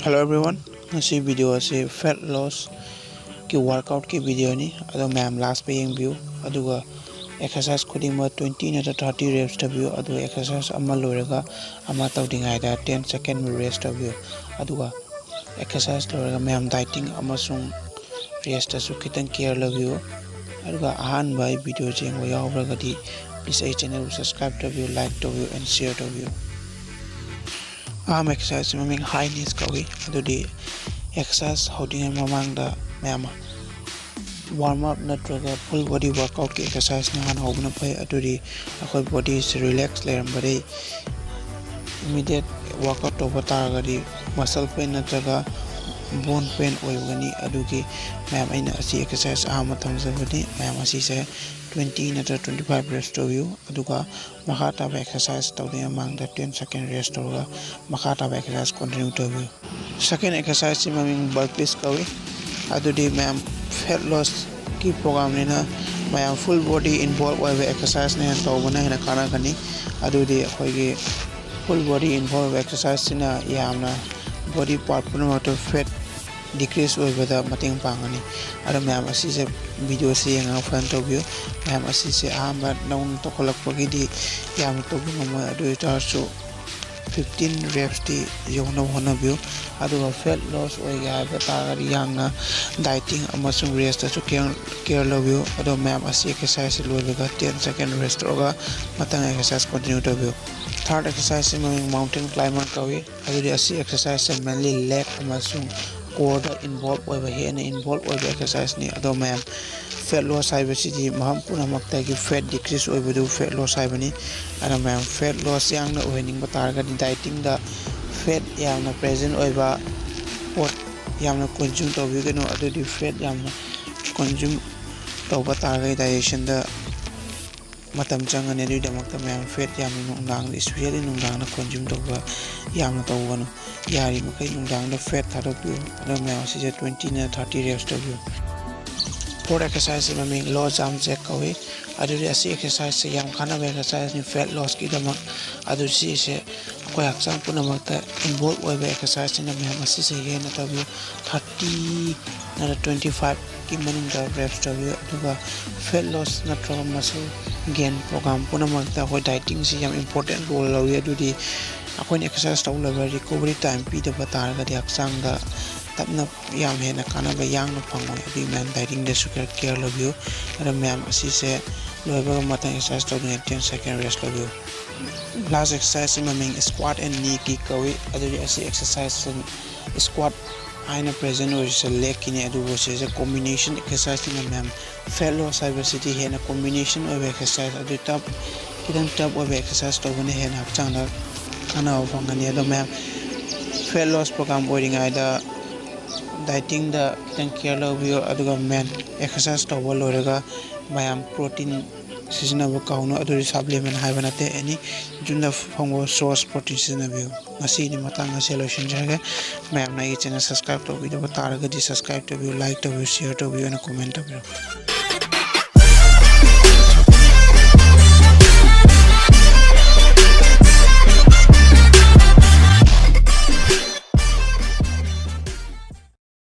Hello everyone. This video is fat loss ki workout ki video ni. Ado ma'am last paying view. Aduga exercise kuding ma 20 na 30 reps ta view. Ado exercise amma lorega amma tawding aida 10 second rest ta view. Aduga exercise lorega ma'am dieting amma sung rest ta su kitang care la view. Aduga ahan by video jeng wa yaw di please a channel subscribe ta view, like ta view and share ta view. Exercise maming high knees kawi adudi exercise holding mamang da mama warm up natraga full body workout ki exercise na han hobna pai adudi akoi body is relax leram bare immediate workout to bata gadi muscle pain natraga bone pain oigani adugi ma'am aina asi exercise ama tamjabani ma'am asi se 20 na 25 reps to view aduga makata exercise to the among the 10 second rest to makata exercise continue to view second exercise maming burpees kawi adudi ma'am fat loss ki program ni na ma'am full body involved with exercise ne to bana na kana kani adudi akoigi full body involved exercise na yamna body part puna to fat decrease over the mating pangani ada ma'am asi se video se yang fan to view ma'am asi se ahmad naun to kolak pagi di yam to buma adu ta so 15 reps di yongna hona view adu fat loss oi ga bata gari yang na dieting amasung rest to care love view adu ma'am asi exercise lo ga 10 second rest oga matang exercise continue to view third exercise mountain climber kawi adu asi exercise mainly leg amasung core involved over here and involved over exercise ni ado ma'am fat loss city maham puna makta ki fat decrease over do fat loss ni ada ma'am fat loss yang na ohening batar ga dieting da fat yang na present over pot yang na consume to bi no ado di fat yang na consume to batar ga digestion da matam changa ne ri damak ta ma'am fat yang nung especially nung na consume to ba yang na to wano yari makai nung da fat tharo pi ado ma'am si 20 na 30 reps to view fourth exercise maming low jump jack kawi adu asi exercise yang kana exercise ni fat loss ki damak adu si se ko haksang puna makta involved with exercise ni ma'am asi se ge na to view 30 na 25 ki manung da reps to view aduga fat loss na to muscle gain program puna makta ko dieting si yam important role lawi adu di akoi exercise to la recovery time pi da batar ga haksang da tapna yam he na kana ba yang no pangoi abi man dieting de sugar care love you ara ma'am asi se loiba matang exercise to 10 second rest love you last exercise maming squat and knee ki kawi adu asi exercise squat aina present or is leg kini adu was a combination exercise ni ma'am fellow cybersity he na combination of exercise adu top kidan top of exercise to bone he na chang na kana phangani adu ma'am fellow program boarding aida dieting da kidan care love you aduga man exercise to lorega mayam protein season of kauno adu supplement haibanate any junda fongo source protein season of you ngasi ni matang solution jaga ma'am na channel subscribe to video taraga di subscribe to view like to view share to view and comment to view